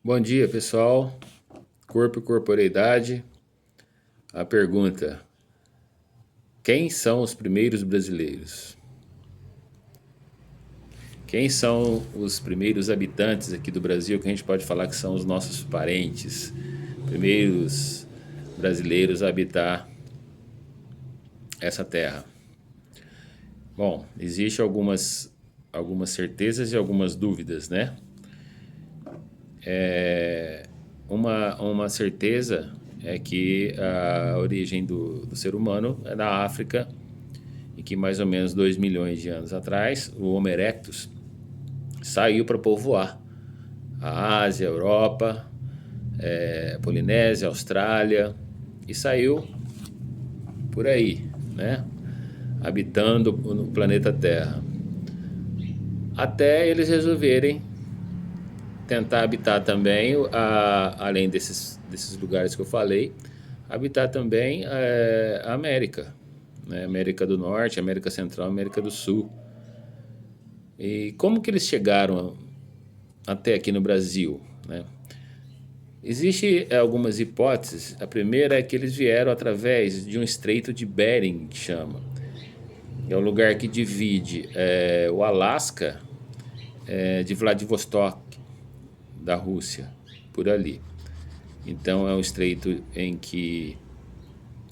Bom dia, pessoal. Corpo e corporeidade. A pergunta: quem são os primeiros brasileiros? Quem são os primeiros habitantes aqui do Brasil que a gente pode falar que são os nossos parentes, primeiros brasileiros a habitar essa terra? Bom, existem algumas certezas e algumas dúvidas, né? Uma certeza é que a origem do ser humano é da África e que mais ou menos 2 milhões de anos atrás o Homo erectus saiu para povoar a Ásia, a Europa, a Polinésia, a Austrália e saiu por aí, né? Habitando no planeta Terra. Até eles resolverem tentar habitar também, além desses lugares que eu falei, habitar também a América, né? América do Norte, América Central, América do Sul. E como que eles chegaram até aqui no Brasil, né? Existem algumas hipóteses. A primeira é que eles vieram através de um estreito de Bering, que chama. É o lugar que divide o Alasca de Vladivostok, da Rússia, por ali. Então é um estreito em que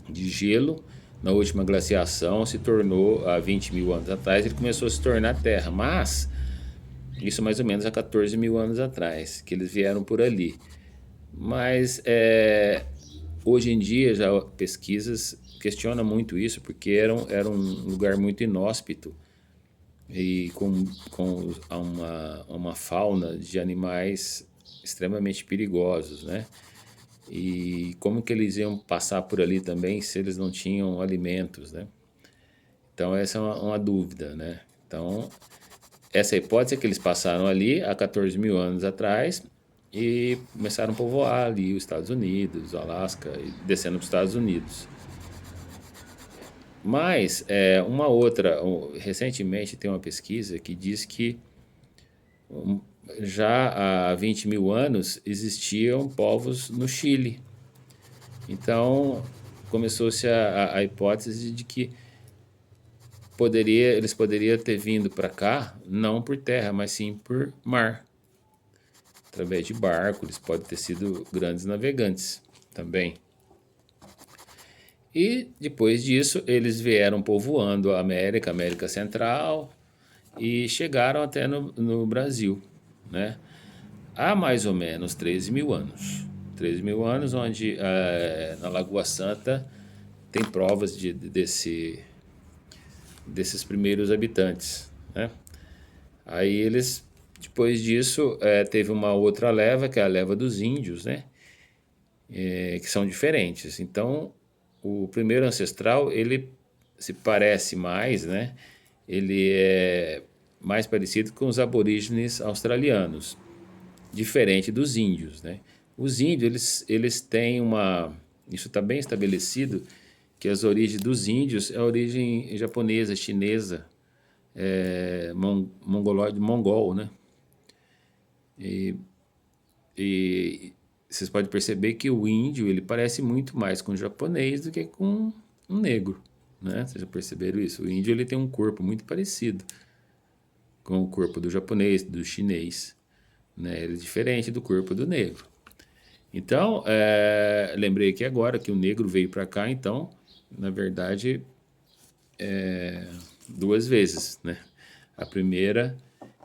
de gelo, na última glaciação, se tornou, há 20 mil anos atrás, ele começou a se tornar terra. Mas, isso mais ou menos há 14 mil anos atrás, que eles vieram por ali. Mas hoje em dia já pesquisas questionam muito isso, porque era um lugar muito inóspito e com uma fauna de animais extremamente perigosos, né? E como que eles iam passar por ali também se eles não tinham alimentos, né? Então essa é uma dúvida, né? Então essa hipótese é que eles passaram ali há 14 mil anos atrás e começaram a povoar ali os Estados Unidos, o Alasca, e descendo para os Estados Unidos. Mas uma outra, recentemente tem uma pesquisa que diz que já há 20 mil anos existiam povos no Chile. Então começou-se a hipótese de que eles poderiam ter vindo para cá não por terra, mas sim por mar. Através de barco, eles podem ter sido grandes navegantes também. E depois disso, eles vieram povoando a América, América Central e chegaram até no Brasil, né? Há mais ou menos 13 mil anos. 13 mil anos, onde na Lagoa Santa tem provas desses primeiros habitantes, né? Aí eles, depois disso, teve uma outra leva, que é a leva dos índios, né? Que são diferentes. Então, o primeiro ancestral, ele se parece mais, né? Ele é mais parecido com os aborígenes australianos, diferente dos índios, né? Os índios, eles têm uma... Isso está bem estabelecido, que as origens dos índios é a origem japonesa, chinesa, mongoloide, mongol, né? E vocês podem perceber que o índio ele parece muito mais com o japonês do que com um negro, né? Vocês já perceberam isso? O índio ele tem um corpo muito parecido com o corpo do japonês, do chinês, né? Ele é diferente do corpo do negro. Então, lembrei aqui agora que o negro veio para cá, então, na verdade, duas vezes, né? A primeira,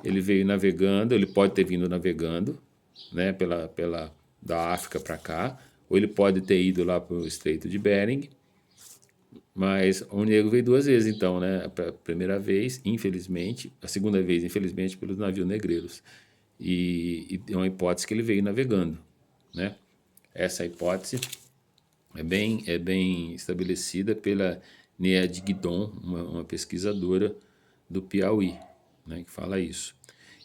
ele veio navegando, ele pode ter vindo navegando, né, da África para cá, ou ele pode ter ido lá para o Estreito de Bering, mas o negro veio duas vezes, então, né? A primeira vez, infelizmente, a segunda vez, infelizmente, pelos navios negreiros. E é uma hipótese que ele veio navegando, né? Essa hipótese é bem estabelecida pela Nead Guidon, uma pesquisadora do Piauí, né, que fala isso.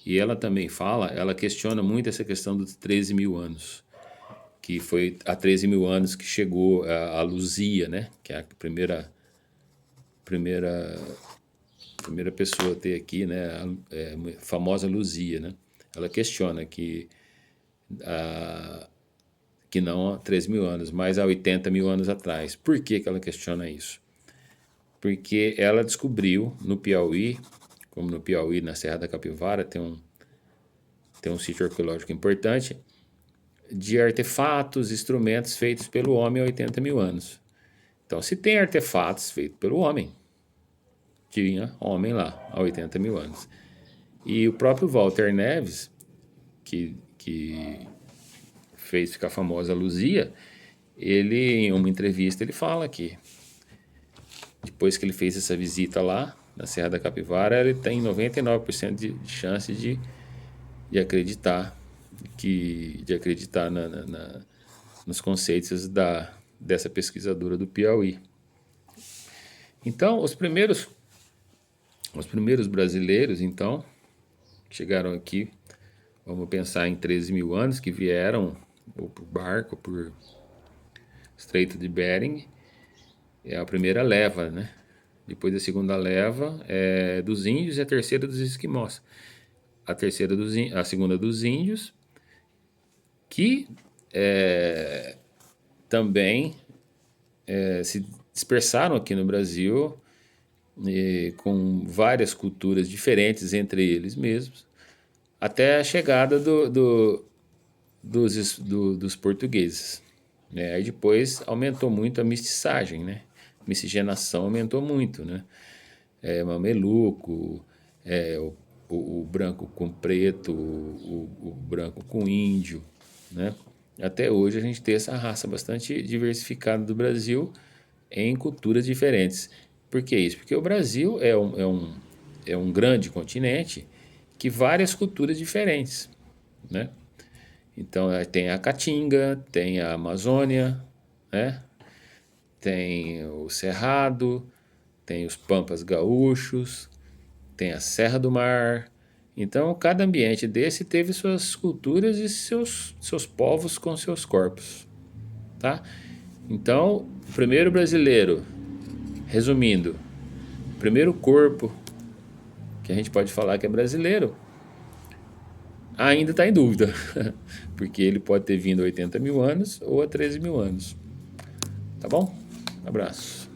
E ela também ela questiona muito essa questão dos 13 mil anos, que foi há 13 mil anos que chegou a Luzia, né, que é a primeira, primeira pessoa a ter aqui, né, a famosa Luzia, né. Ela questiona que que não há 13 mil anos, mas há 80 mil anos atrás. Por que que ela questiona isso? Porque ela descobriu no Piauí, como no Piauí, na Serra da Capivara, tem um sítio arqueológico importante, de artefatos, instrumentos feitos pelo homem há 80 mil anos. Então, se tem artefatos feitos pelo homem, tinha homem lá há 80 mil anos. E o próprio Walter Neves, que fez ficar famosa a Luzia, ele, em uma entrevista, ele fala que depois que ele fez essa visita lá, na Serra da Capivara, ele tem 99% de chance de acreditar de acreditar nos conceitos dessa pesquisadora do Piauí. Então, os primeiros brasileiros, então, chegaram aqui, vamos pensar em 13 mil anos, que vieram ou por barco, ou por Estreito de Bering, é a primeira leva, né? Depois da segunda leva é dos índios e a terceira dos esquimós. A segunda dos índios, que também se dispersaram aqui no Brasil com várias culturas diferentes entre eles mesmos, até a chegada dos portugueses. Né? Aí depois aumentou muito a mestiçagem, né? A miscigenação aumentou muito, né? Mameluco, o branco com preto, o branco com índio, né? Até hoje a gente tem essa raça bastante diversificada do Brasil em culturas diferentes. Por que isso? Porque o Brasil é um grande continente que várias culturas diferentes, né? Então tem a Caatinga, tem a Amazônia, né? Tem o Cerrado, tem os Pampas Gaúchos, tem a Serra do Mar. Então, cada ambiente desse teve suas culturas e seus povos com seus corpos, tá? Então, o primeiro brasileiro, resumindo, o primeiro corpo que a gente pode falar que é brasileiro, ainda está em dúvida, porque ele pode ter vindo a 80 mil anos ou a 13 mil anos. Tá bom? Abraço.